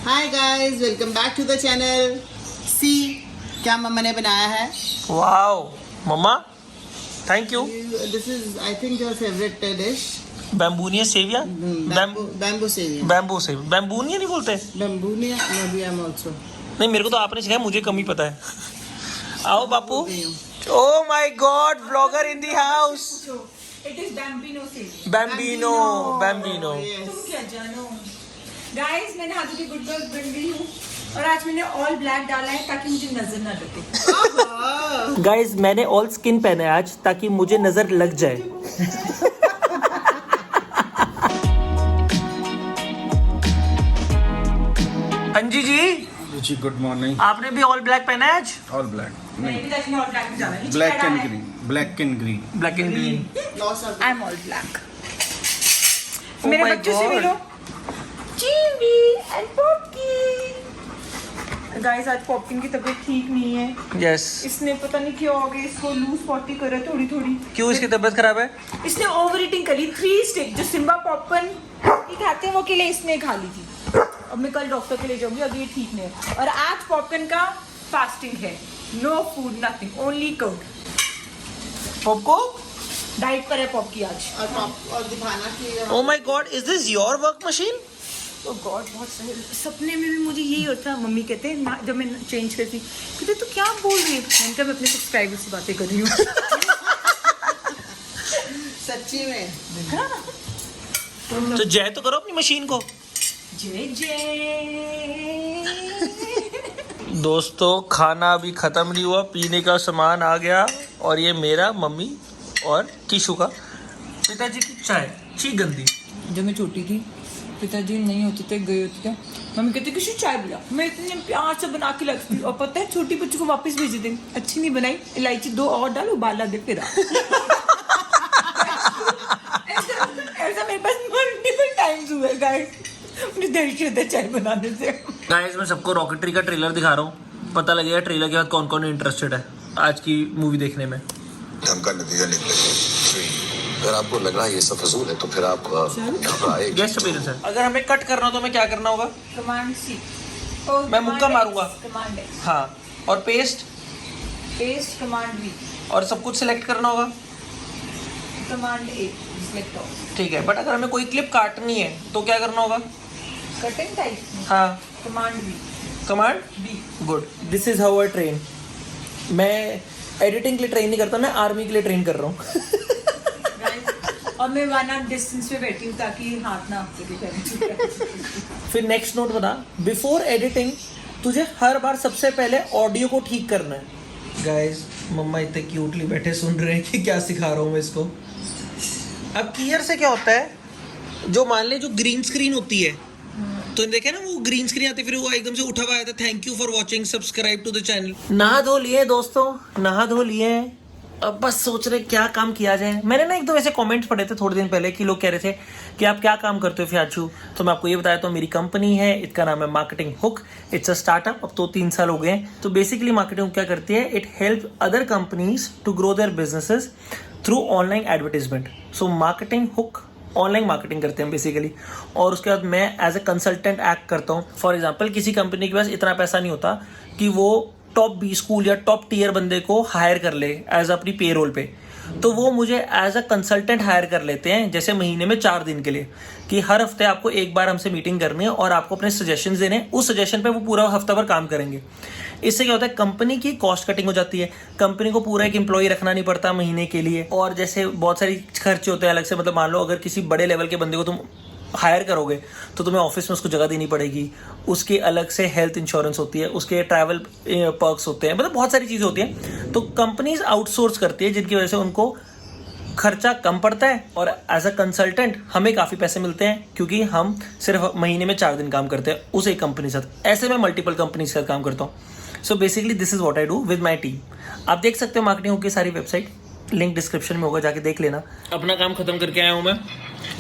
Hi guys, welcome back to the channel. See क्या मम्मा ने बनाया है। वाओ मम्मा, thank you. This is I think your favourite dish. बैम्बूनिया सेविया, बैम्बू सेविया। बैम्बू सेविया, बैम्बूनिया नहीं बोलते? बैम्बूनिया maybe I'm also. नहीं, मेरे को तो आपने सिखाया, मुझे कम ही पता है। आओ बापू। Oh my God, blogger in the house. It is Bambino सेविया। Bambino, Bambino. तुम क्या जानो? गाइस, मैंने हाथों की गुड गर्ल बन गई हूँ और आज मैंने ऑल ब्लैक डाला है ताकि मुझे नजर ना लगे। गाइस, मैंने ऑल स्किन पहना है आज ताकि मुझे नजर लग जाए। अंजी जी, गुड मॉर्निंग। आपने भी ऑल ब्लैक पहना है आज? ऑल ब्लैक मैंने भी आज ऑल ब्लैक में जाना है। Black and green, black and green. Black and green. I am all black. Oh मेरे my बच्चों से God. मिलो। चीवी एंड पॉपकी। गाइस, आज पॉपकिन की तबीयत ठीक नहीं है। यस। इसने पता नहीं क्यों हो गई, इसको लूज पॉटी कर रहा है थोड़ी थोड़ी। क्यों, इसकी तबीयत खराब है? इसने ओवर ईटिंग करी। 3 स्टिक जो सिम्बा पॉपकॉर्न खाते हैं वो के लिए इसने खा ली थी। अब मैं कल डॉक्टर के ले जाऊंगी, अभी ये ठीक नहीं है। और आज पॉपकॉर्न का फास्टिंग है। No food, nothing, only curd. पॉपको डाइट पर है पॉपकी आज। और दिखाना कि oh my God, is this your work machine? तो गॉड, बहुत सही। सपने में भी मुझे यही होता है। मम्मी कहते हैं ना, जब मैं चेंज करती कहते तू क्या बोल रही है। मैंने कहा मैं अपने सब्सक्राइबर से बातें कर रही हूँ। सच्ची में। तो जय तो करो अपनी मशीन को। जय जय। दोस्तों, खाना अभी खत्म नहीं हुआ, पीने का सामान आ गया और ये मेरा, मम्मी और किशु का पिताजी की चाय ची गंदी। जब मैं छोटी थी, पिताजी नहीं होते थे, गए होते थे, मम्मी कहती किसी चाय पिला। मैं इतने प्यार से बना के लगती और पता है छोटी बच्ची को वापस भेज दें। अच्छी नहीं बनाई, इलायची 2 और डाल, उबाला दे फिर आ। ऐसा मेरे पास मल्टीपल टाइम्स हुआ है गाइस। मुझे दहशत है चाय बनाने से। गाइस, मैं सबको रॉकेटरी का ट्रेलर दिखा रहा हूँ, पता लगेगा ट्रेलर के बाद कौन कौन इंटरेस्टेड है आज की मूवी देखने में। का नतीजा निकलेगा। अगर आपको लग रहा है ये सब फजूल है तो फिर आप यहाँ पर आए। गेस्ट अपीयरेंस है। अगर हमें कट करना हो तो हमें क्या करना होगा? कमांड सी। मैं मुक्का मारूंगा। कमांड है। हाँ, और पेस्ट पेस्ट कमांड वी। और सब कुछ सिलेक्ट करना होगा। कमांड ए सिलेक्ट ऑल। ठीक है, बट अगर हमें कोई क्लिप काटनी है तो क्या करना होगा? Cutting type. हाँ, command V. Command B. Good. This is how I train. मैं एडिटिंग के लिए ट्रेन नहीं करता, मैं आर्मी के लिए ट्रेन कर रहा हूँ। और मैं 1 आवर डिस्टेंस पे बैठी हूँ ताकि हाथ ना आपके। फिर नेक्स्ट नोट बता, बिफोर एडिटिंग तुझे हर बार सबसे पहले ऑडियो को ठीक करना है। गाइस, मम्मा इतने क्यूटली बैठे सुन रहे हैं कि क्या सिखा रहा हूँ मैं इसको। अब क्लियर से क्या होता है, जो मान ले जो ग्रीन स्क्रीन होती है, तो देखे ना वो ग्रीन स्क्रीन आती है, फिर वो एकदम से उठा हुआ आया था, thank you for watching, subscribe to the channel. नहा धो लिए दोस्तों, नहा धो लिए। अब बस सोच रहे क्या काम किया जाए। मैंने ना एक दो ऐसे कमेंट्स पढ़े थे थोड़े दिन पहले कि लोग कह रहे थे कि आप क्या काम करते हो फियाचू। तो मैं आपको ये बताया, तो मेरी कंपनी है, इसका नाम है marketing hook. It's a startup. अब तो 3 साल हो गए हैं। तो बेसिकली मार्केटिंग क्या करती है, it help other companies to grow their businesses through online advertisement. So marketing हुक ऑनलाइन मार्केटिंग करते हैं बेसिकली। और उसके बाद मैं एज ए कंसल्टेंट एक्ट करता हूँ। फॉर एग्जाम्पल, किसी कंपनी के पास इतना पैसा नहीं होता कि वो टॉप 20 स्कूल या टॉप टीयर बंदे को हायर कर ले एज अपनी पेरोल पे, तो वो मुझे एज अ कंसल्टेंट हायर कर लेते हैं, जैसे महीने में 4 दिन के लिए, कि हर हफ्ते आपको एक बार हमसे मीटिंग करनी है और आपको अपने सजेशंस देने हैं। उस सजेशन पे वो पूरा हफ्ता भर काम करेंगे। इससे क्या होता है, कंपनी की कॉस्ट कटिंग हो जाती है। कंपनी को पूरा एक एम्प्लॉय रखना नहीं पड़ता महीने के लिए। और जैसे बहुत सारी खर्चे होते हैं अलग से, मतलब मान लो अगर किसी बड़े लेवल के बंदे को तुम हायर करोगे तो तुम्हें ऑफिस में उसको जगह देनी पड़ेगी, उसके अलग से हेल्थ इंश्योरेंस होती है, उसके ट्रैवल पर्क्स होते हैं, मतलब बहुत सारी चीज़ें होती हैं। तो कंपनीज आउटसोर्स करती है, जिनकी वजह से उनको खर्चा कम पड़ता है और एज अ कंसल्टेंट हमें काफ़ी पैसे मिलते हैं, क्योंकि हम सिर्फ महीने में 4 दिन काम करते हैं उस एक कंपनी के साथ। ऐसे मैं मल्टीपल कंपनी के साथ काम करता हूँ। So basically this is what I do with my team. आप देख सकते हो मार्केटिंग की सारी वेबसाइट, लिंक डिस्क्रिप्शन में होगा, जाके देख लेना। अपना काम खत्म करके आया हूँ मैं,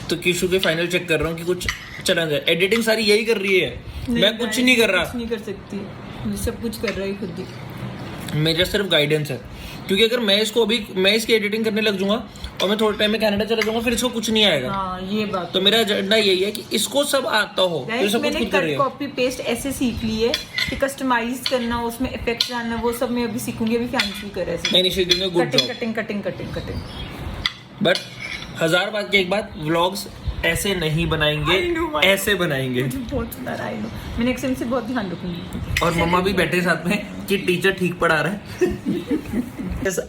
तो किशु के फाइनल चेक कर रहा हूँ कि कुछ चला जाए। एडिटिंग सारी यही कर रही है, मैं कुछ नहीं कर रहा। कुछ नहीं कर सकती, सब कुछ कर रहा है खुद ही। मेरा सिर्फ गाइडेंस है। क्योंकि अगर मैं इसकी एडिटिंग करने लग जाऊंगा और मैं थोड़े टाइम में कनाडा चला जाऊंगा, फिर इसको कुछ नहीं आएगा। हाँ ये बात तो मेरा एजेंडा यही है कि इसको सब आता हो, तो Guys, सब कुछ मैंने खुद कर रही कट है। कॉपी पेस्ट ऐसे सीख ली है कि कस्टमाइज करना, उसमें इफेक्ट डालना, वो सब मैं अभी सीखूंगी। अभी फैंसी कर रहे नहीं she doing a good job, cutting. But 1000 बात की एक बात, व्लॉग्स ऐसे नहीं बनाएंगे, ऐसे बनाएंगे। मुझे बहुत सुंदर आई नो, मैं नेक्स्ट टाइम से बहुत ध्यान रखूंगी। और मम्मा भी बैठे साथ में कि टीचर ठीक पढ़ा रहा है।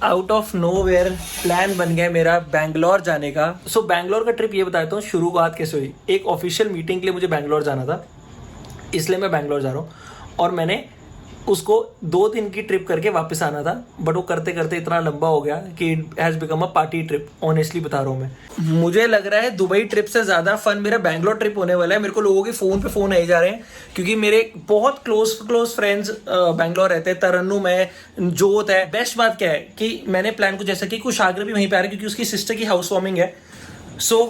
आउट ऑफ नोवेयर प्लान बन गया मेरा बैंगलोर जाने का। सो बैंगलोर का ट्रिप ये बताता हूँ शुरुआत कैसे हुई। एक ऑफिशियल मीटिंग के लिए मुझे बैंगलोर जाना था, इसलिए मैं बैंगलोर जा रहा हूँ। और मैंने उसको 2 दिन की ट्रिप करके वापस आना था, बट वो करते करते इतना लंबा हो गया कि it has become a party trip. Honestly बता रहा हूँ मैं, मुझे लग रहा है दुबई ट्रिप से ज़्यादा फन मेरा बैंगलोर ट्रिप होने वाला है। मेरे को लोगों के फ़ोन पे फ़ोन आए जा रहे हैं, क्योंकि मेरे बहुत क्लोज फ्रेंड्स बैंगलोर रहते हैं। तरन्नुम है, जोत है। बेस्ट बात क्या है कि मैंने प्लान कुछ ऐसा कि कुशाग्र भी वहीं पे आ रहा है, क्योंकि उसकी सिस्टर की हाउस वार्मिंग है। सो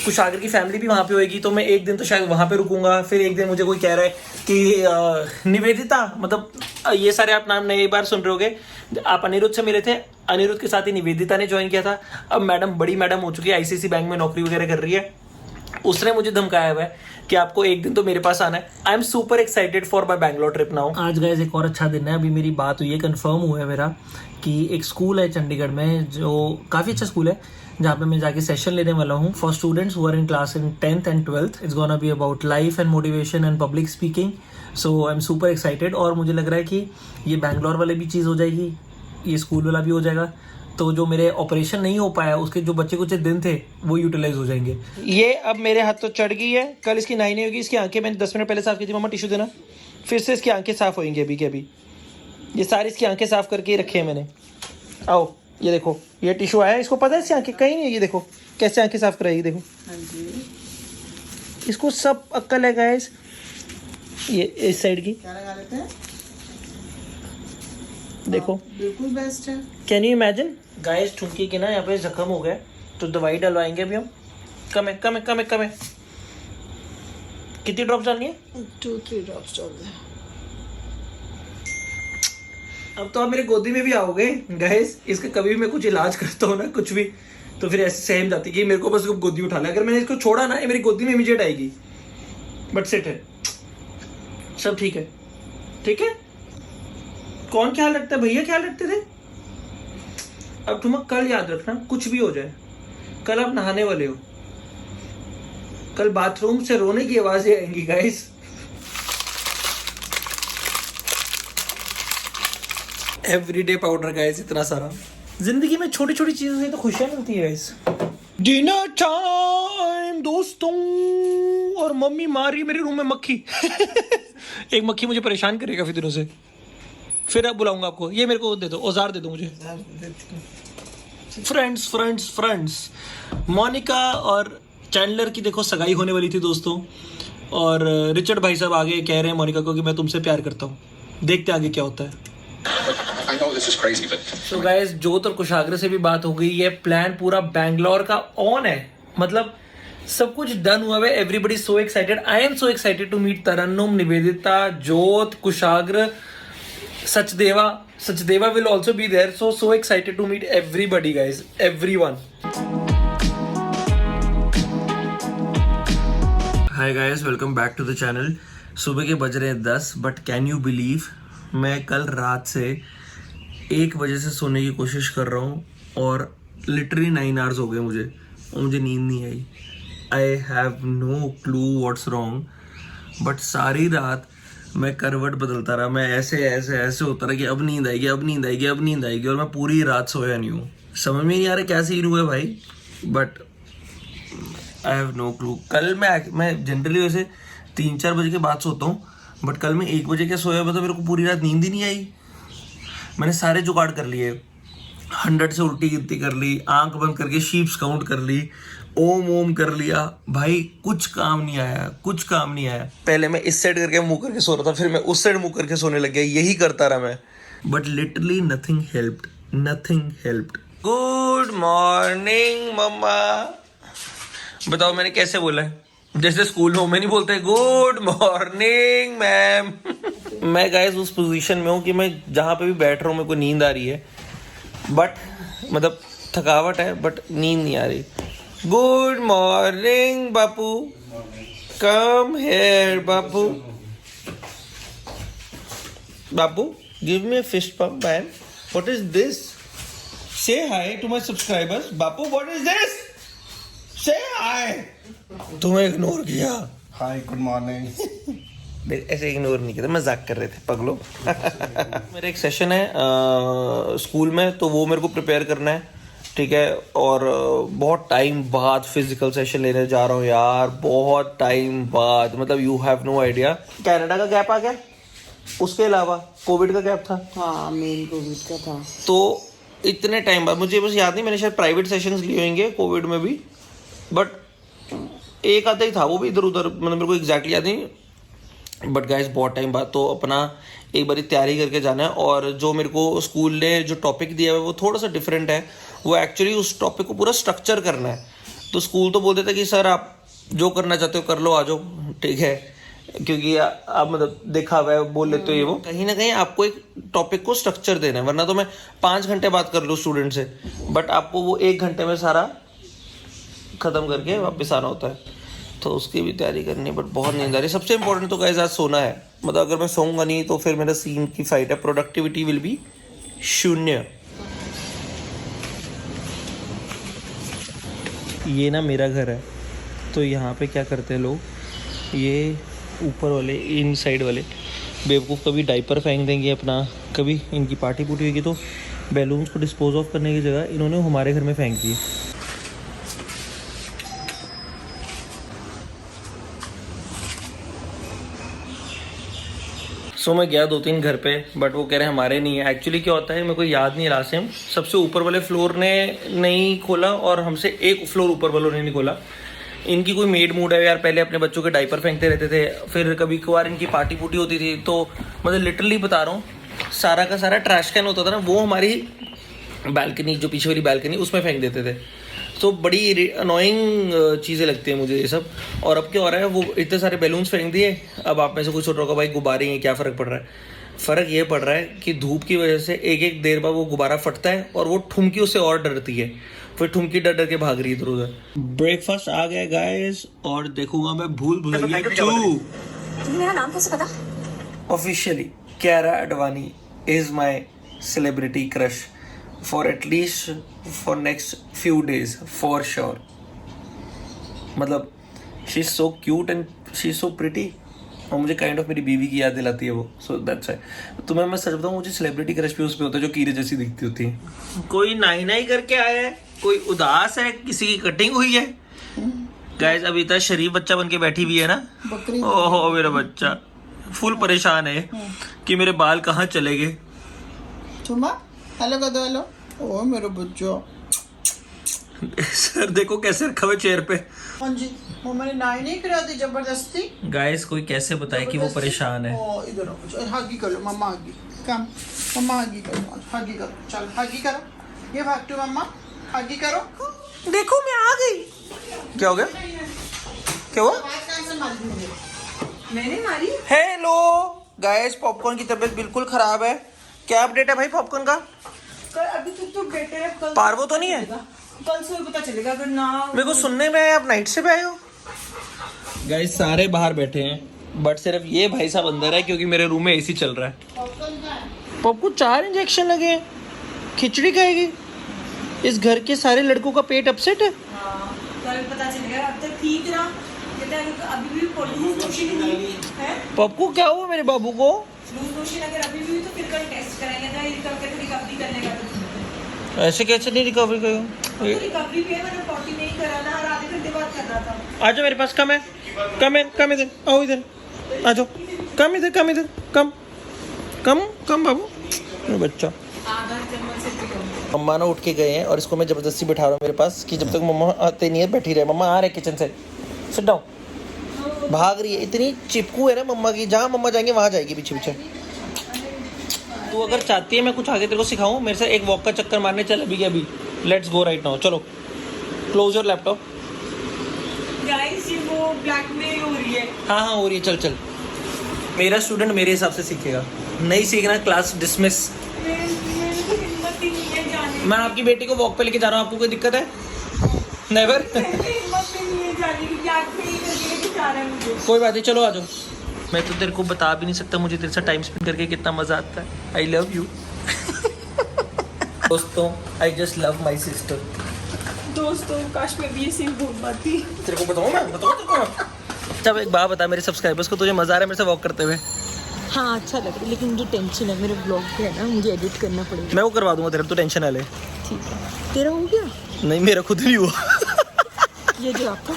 कुशाग्र की फैमिली भी वहाँ पे होएगी, तो मैं एक दिन तो शायद वहाँ पे रुकूंगा। फिर एक दिन मुझे कोई कह रहा है कि निवेदिता, मतलब ये सारे आप नाम नई बार सुन रहे होगे। आप अनिरुद्ध से मिले थे, अनिरुद्ध के साथ ही निवेदिता ने ज्वाइन किया था। अब मैडम बड़ी मैडम हो चुकी है, आईसीआईसी बैंक में नौकरी वगैरह कर रही है। उसने मुझे धमकाया हुआ है कि आपको एक दिन तो मेरे पास आना है। आई am super excited for my Bangalore trip now. आज गाइस एक और अच्छा दिन है। अभी मेरी बात हुई है, कंफर्म हुआ है मेरा कि एक स्कूल है चंडीगढ़ में जो काफ़ी अच्छा स्कूल है, जहाँ पे मैं जाके सेशन लेने वाला हूँ for students who are in class in 10th and 12th। It's gonna be about life and motivation and public speaking. So I am super excited. और मुझे लग रहा है कि ये बैंगलोर वाले भी चीज़ हो जाएगी, ये स्कूल वाला भी हो जाएगा। तो जो मेरे ऑपरेशन नहीं हो पाया उसके जो बच्चे कुछ दिन थे वो यूटिलाइज हो जाएंगे। ये अब मेरे हाथ तो चढ़ गई है, कल इसकी नाई नहीं होगी। इसकी आंखें मैंने 10 मिनट पहले साफ की थी, मम्मा टिश्यू देना। फिर से इसकी आंखें साफ होंगी अभी के अभी। ये सारी इसकी आंखें साफ करके रखे हैं मैंने। आओ ये देखो, ये टिश्यू आया, इसको पता है इसकी आंखें कहीं नहीं है। ये देखो कैसे आंखें साफ कराएगी, देखो इसको सब अक्ल है गाइस। ये इस साइड की क्या लगा लेते हैं? देखो बिल्कुल बेस्ट है। कैन यू इमेजिन गाइस, ठुमकी के ना यहाँ पे जख्म हो गया, तो दवाई डलवाएंगे अभी हम। कम है। कितनी ड्रॉप्स डालनी है? 2-3 ड्रॉप्स डाल दे। अब तो आप मेरे गोदी में भी आओगे गाइस। इसका कभी भी मैं कुछ इलाज करता हूँ ना कुछ भी, तो फिर ऐसे सहम जाती है कि मेरे को बस गोदी उठा ले। अगर मैंने इसको छोड़ा ना, ये मेरी गोदी में इमीडिएट आएगी। बट सेट है, सब ठीक है। ठीक है, कौन ख्याल रखता है? भैया ख्याल रखते थे। अब तुम कल याद रखना, कुछ भी हो जाए, कल आप नहाने वाले हो, कल बाथरूम से रोने की आवाजें आएंगी गाइस। एवरीडे पाउडर गाइस, इतना सारा। जिंदगी में छोटी छोटी चीजों से तो खुशियां मिलती है गाइस। डिनर टाइम दोस्तों, और मम्मी मार रही है मेरे रूम में मक्खी। एक मक्खी मुझे परेशान करेगा काफी दिनों से। फिर अब बुलाऊंगा आपको। ये मेरे को दे दो, औजार दे दो मुझे। फ्रेंड्स मोनिका और चैंडलर की देखो सगाई होने वाली थी दोस्तों, और रिचर्ड भाई साहब आगे कह रहे हैं मोनिका को कि मैं तुमसे प्यार करता हूँ। देखते आगे क्या होता है। So guys, जोत और कुशाग्र से भी बात हो गई है। प्लान पूरा बैंगलोर का ऑन है, मतलब सब कुछ डन हुआ है। Everybody so excited. I am so excited to meet Tarannum, Nivedita, Jot, Kushagra, Sachdeva will also be there. So excited to meet everybody guys, everyone. Hi guys, welcome back to the channel. सुबह के बज रहे हैं 10, बट कैन यू बिलीव मैं कल रात से 1 बजे से सोने की कोशिश कर रहा हूँ, और लिटरली 9 आवर्स हो गए मुझे, और मुझे नींद नहीं आई। I have no clue what's wrong, but सारी रात मैं करवट बदलता रहा। मैं ऐसे होता रहा कि अब नींद आएगी, और मैं पूरी रात सोया नहीं हूँ। समझ में नहीं आ रहा क्या सीन हुआ है भाई, but I have no clue. कल मैं जनरली वैसे 3-4 बजे के बाद सोता हूँ, बट कल मैं 1 बजे क्या सोया हुआ, तो मेरे को पूरी रात नींद ही नहीं आई। मैंने सारे जुगाड़ कर लिए, 100 से उल्टी गिनती कर ली, आंख बंद करके शीप्स काउंट कर ली, ओम कर लिया, भाई कुछ काम नहीं आया। पहले मैं इस साइड करके मुंह करके सो रहा था, फिर मैं उस साइड मुंह करके सोने लग गया, यही करता रहा मैं, but literally nothing helped. Good morning मम्मा। बताओ मैंने कैसे बोला है? जैसे स्कूल में नहीं बोलते गुड मॉर्निंग मैम। मैं गाइस उस पोजीशन में हूँ कि मैं जहाँ पे भी बैठ रहा हूँ मेरे को नींद आ रही है, बट मतलब थकावट है बट नींद नहीं आ रही. Good morning Bapu, come here Bapu. Bapu, give me a fist pump, man. What is this? Say hi to my subscribers. Bapu, what is this? Say hi. तुम्हें इग्नोर किया. Hi good morning. देख, ऐसे ignore नहीं किया, मजाक कर रहे थे पगलो. मेरा एक सेशन है स्कूल में, तो वो मेरे को प्रिपेयर करना है. ठीक है, और बहुत टाइम बाद फिजिकल सेशन लेने जा रहा हूँ यार, बहुत टाइम बाद. मतलब you have no idea. Canada का गैप आ गया, उसके अलावा कोविड का गैप था. हाँ, मेन कोविड का था. तो इतने टाइम बाद, मुझे बस याद नहीं, मैंने शायद प्राइवेट सेशंस लिए होंगे कोविड में भी, बट एक आधा ही था, वो भी इधर उधर, मतलब मेरे को एग्जैक्टली याद नहीं. बट गाइस बहुत टाइम बाद तो अपना एक बारी तैयारी करके जाना है. और जो मेरे को स्कूल ने जो टॉपिक दिया है वो थोड़ा सा डिफरेंट है. वो एक्चुअली उस टॉपिक को पूरा स्ट्रक्चर करना है. तो स्कूल तो बोलते थे कि सर आप जो करना चाहते हो कर लो, आ जाओ. ठीक है, क्योंकि आप मतलब देखा हुआ है बोल लेते हो ये वो. कहीं ना कहीं आपको एक टॉपिक को स्ट्रक्चर देना है, वरना तो मैं 5 घंटे बात कर लूँ स्टूडेंट से, बट आपको वो 1 घंटे में सारा खत्म करके वापस आना होता है. तो उसकी भी तैयारी करनी है, बट बहुत नींद आ रही है. सबसे इंपॉर्टेंट तो गाइस आज सोना है. मतलब अगर मैं सोऊंगा नहीं तो फिर मेरा सीन की फाइट है, प्रोडक्टिविटी विल बी 0. ये ना मेरा घर है, तो यहाँ पे क्या करते हैं लोग, ये ऊपर वाले इन साइड वाले बेवकूफ़ कभी डाइपर फेंक देंगे अपना, कभी इनकी पार्टी पुटी होगी तो बैलून्स को डिस्पोज ऑफ करने की जगह इन्होंने हमारे घर में फेंक दिए. सो मैं गया 2-3 घर पे, बट वो कह रहे हैं हमारे नहीं है. एक्चुअली क्या होता है मेरे को याद नहीं रहा सेम, सबसे ऊपर वाले फ्लोर ने नहीं खोला और हमसे एक फ्लोर ऊपर वालों ने नहीं खोला. इनकी कोई मेड मूड है यार, पहले अपने बच्चों के डाइपर फेंकते रहते थे, फिर कभी कभार इनकी पार्टी पुटी होती थी. तो मतलब लिटरली बता रहा हूँ, सारा का सारा ट्रैश कैन होता था ना, वो हमारी बालकनी, जो पीछे वाली बालकनी, उसमें फेंक देते थे. तो बड़ी अनोइंग चीज़ें लगती हैं मुझे ये सब. और अब क्या हो रहा है, वो इतने सारे बैलून्स फेंक दिए. अब आप में से कुछ सोच रहा होगा भाई गुब्बारे हैं, क्या फ़र्क पड़ रहा है. फ़र्क ये पड़ रहा है कि धूप की वजह से एक देर बाद वो गुब्बारा फटता है और वो ठुमकी उससे और डरती है, फिर ठुमकी डर डर के भाग रही है इधर उधर. ब्रेकफास्ट आ गया गाइस, और देखूंगा मैं भूल भुलैया 2. तुम्हें मेरा नाम कैसे पता? Officially Kiara Advani is my celebrity crush for at least for next few days for sure. मतलब she is so cute and she is so pretty, और मुझे काइंड ऑफ मेरी बीवी की याद दिलाती है वो. So that's why. तुम्हें मैं सच बताऊं, मुझे सेलिब्रिटी क्रश भी उस पे होता है जो कीरे जैसी दिखती होती है. कोई नाई नाई करके आया है, कोई उदास है, किसी की कटिंग हुई है. गाइस अभी तक शरीफ बच्चा बन के बैठी हुई है ना. ओहो मेरा बच्चा फुल परेशान है कि मेरे बाल कहाँ चले गए. चुम्मा हेलो कर दो. हेलो. ओ मेरा बच्चा. सर देखो कैसे रखा हुआ चेयर पे. हाँ जी, वो मैंने नाई नहीं करा दी जबरदस्ती. गाइस कोई कैसे बताए कि वो परेशान है. ओ इधर आओ, हगी कर लो. मम्मा हगी. कम मम्मा हगी करो. हगी करो. चल हगी करो. ये भाग टू मम्मा हगी करो. देखो मैं आ गई. क्या हो गया, क्या हुआ. आवाज कहाँ से मारी मुझे? मैंने मारी. हेलो गाइस, पॉपकॉर्न की तबीयत बिल्कुल खराब है. क्या अपडेट है भाई पॉपकॉर्न का. अभी तो बेटर है. कल पार्वो तो नहीं है. कल से पता चलेगा. अगर ना मेरे को सुनने में आया आप नाइट से भी आए हो. गाइस सारे बाहर बैठे हैं, बट सिर्फ ये भाई साहब अंदर है क्योंकि मेरे रूम में एसी चल रहा है. पप्पू 4 इंजेक्शन लगे हैं, खिचड़ी खाएगी. इस घर के सारे लड़कों का पेट अपसेट है. कल पता चलेगा. अब तक ठीक रहा, अभी भी लूज मोशन है. पप्पू क्या हुआ मेरे बाबू को. लूज मोशन अगर अभी भी तो फिर कल टेस्ट कराएंगे ना, रिकवरी करने का. ऐसे कैसे नहीं रिकवरी करूँ. रिकवरी भी है, मैंने पॉटी नहीं करा ना, और आधे घंटे बाद कर रहा था. आ जाओ मेरे पास. कम है, कम इधर आओ. इधर आ जाओ. कम इधर कम बाबू मेरा बच्चा. आधा चम्मच से भी कम. मम्मा ना उठ के गए हैं और इसको मैं ज़बरदस्ती बैठा रहा हूँ मेरे पास कि जब तक मम्मा आते नहीं है बैठी रहे. मम्मा आ रहे किचन से. Sit down. भाग रही है, इतनी चिपकू है ना मम्मा की, जहाँ मम्मा जाएंगे वहाँ जाएगी पीछे पीछे. तू अगर चाहती है मैं कुछ आगे तेरे को सिखाऊं, मेरे से एक वॉक का चक्कर मारने चल अभी के अभी. Let's go right now. चलो क्लोज योर लैपटॉप. गाइस ये वो ब्लैकमेल हो रही है. हाँ हो रही है. चल. मेरा स्टूडेंट मेरे हिसाब से सीखेगा, नहीं सीखना क्लास डिसमिस. मेरी हिम्मत ही नहीं है जाने मैं आपकी बेटी को वॉक पे लेके जा रहा हूँ, आपको कोई दिक्कत है? नेवर। कोई बात नहीं, चलो आ जाओ। मैं तो तेरे को बता भी नहीं सकता मुझे तेरे साथ टाइम स्पेंड करके कितना मजा आता है। I love you. दोस्तों, I just love my sister. दोस्तों काश मैं भी ये सिर्फ बोल पाती। तेरे को बताऊँ मैं? बताऊँ तेरे को? जब एक बात बता मेरे सब्सक्राइबर्स को, तुझे मजा आ रहा है मेरे से वॉक करते हुए? हाँ अच्छा लग रहा है, लेकिन मुझे टेंशन है, मेरे ब्लॉग पे है ना, मुझे एडिट करना पड़ेगा। मैं वो करवा दूंगा तेरे, तो टेंशन ना ले। ठीक है, तेरा हो गया? नहीं, मेरा खुद नहीं हुआ। ये जो आपका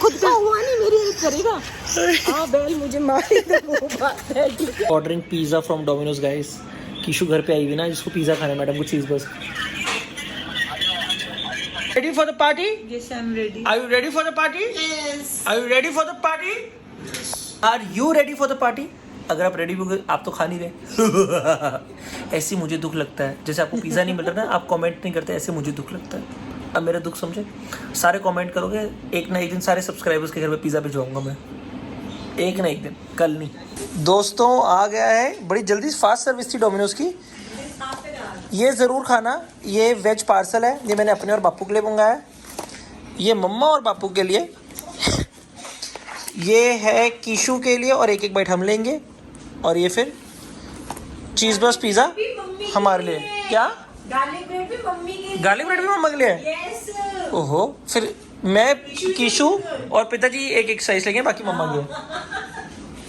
खुद का हुआ नहीं, मेरी हेल्प करेगा? हाँ बैल मुझे मारेगा, वो बात है। ठीक है। Ordering pizza from Domino's guys. कीशु घर पे आई हुई ना, जिसको पिज्जा खाना है, मैडम को चीज बस। Ready for the party? Yes, I'm ready. Are you ready for the party? Yes. Are you ready for the party? Are you ready for the party? अगर आप रेडी हो गए, आप तो खा नहीं रहे। ऐसे मुझे दुख लगता है, जैसे आपको पिज़्ज़ा नहीं मिल रहा ना, आप कमेंट नहीं करते, ऐसे मुझे दुख लगता है। अब मेरा दुख समझे, सारे कमेंट करोगे, एक ना एक दिन सारे सब्सक्राइबर्स के घर में पिज़्ज़ा भिजवाऊंगा मैं, एक ना एक दिन, कल नहीं। दोस्तों आ गया है, बड़ी जल्दी फास्ट सर्विस थी डोमिनोज की। ये ज़रूर खाना, ये वेज पार्सल है, ये मैंने अपने और बापू के लिए मंगाया है, ये मम्मा और बापू के लिए, ये है कीशु के लिए और एक एक बाइट हम लेंगे, और ये फिर चीज़ बस पिज़्ज़ा हमारे लिए। क्या गार्लिक ब्रेड भी मम्मी के, गार्लिक ब्रेड भी मम्मा के लिए है? यस। ओहो, फिर मैं, कीशु और पिताजी एक एक स्लाइस लेंगे, बाकी मम्मा के।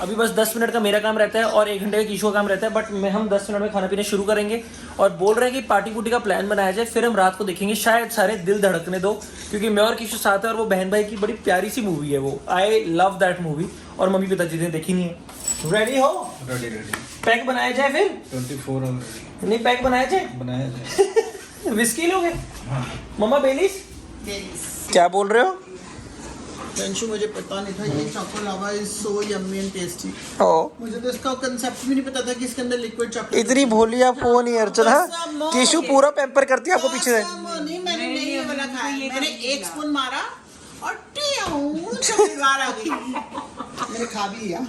अभी बस 10 मिनट का मेरा काम रहता है और 1 घंटे का कीशु का काम रहता है, बट हम 10 मिनट में खाना पीना शुरू करेंगे और बोल रहे हैं कि पार्टी पुर्टी का प्लान बनाया जाए, फिर हम रात को देखेंगे, शायद सारे दिल धड़कने दो, क्योंकि मैं और कीशु साथ है और वो बहन भाई की बड़ी प्यारी सी मूवी है वो। आई लव दैट मूवी, और मम्मी पिताजी ने देखी नहीं है। रेडी हो? रेडी। पैक बनाया जाए फिर? 24 ऑलरेडी नहीं, पैक बनाया जाए। बनाया जाए। विस्की लोगे? मम्मा बेलीस? Yes. क्या बोल रहे हो? अंशु, मुझे पता नहीं था ये choco lava is so yummy and tasty. ओ, मुझे तो इसका कंसेप्ट भी नहीं पता था कि इसके अंदर लिक्विड चॉकलेट। इतनी भोली आप हो नहीं अर्चना। कीशु पूरा पैम्पर करती है आपको पीछे से। नहीं, मैंने नहीं ये वाला खाया, मैंने 1 स्पून मारा और चॉकलेट बाहर आ गई। मैंने खा भी लिया।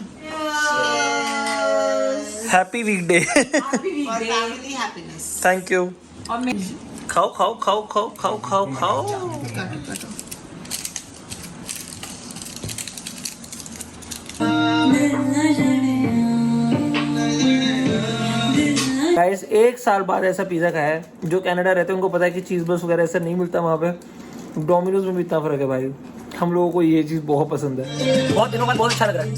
हैप्पी वीकडे। और फैमिली हैप्पीनेस। Thank you. और मैं खाओ खाओ खाओ खाओ खाओ खाओ खाओ। काटो। गाइस, 1 साल बाद ऐसा पिज़्ज़ा खाया है। जो कनाडा रहते हैं उनको पता है कि चीज़ बस वगैरह ऐसा नहीं मिलता वहाँ पे। डोमिनोज में भी इतना फ़र्क है भाई। हम लोगों को ये चीज़ बहुत पसंद है। बहुत दिनों बाद बहुत अच्छा लग रहा है।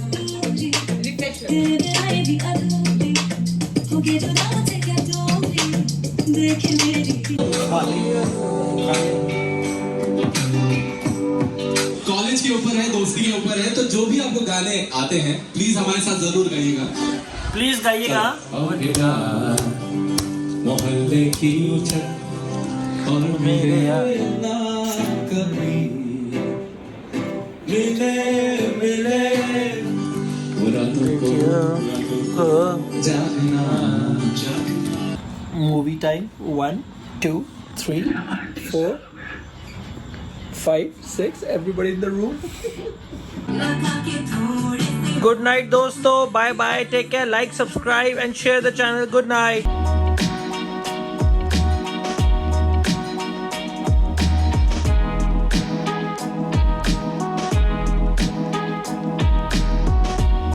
कॉलेज के ऊपर है, दोस्ती के ऊपर है, तो जो भी आपको गाने आते हैं प्लीज हमारे साथ जरूर गाइएगा। प्लीज गाइएगा। मोहल्ले की छत और मेरे ना कभी मिले रातों को जागना। Movie time 1 2 3 4 5 6 everybody in the room. Good night दोस्तों, bye bye, take care, like, subscribe and share the channel. Good night.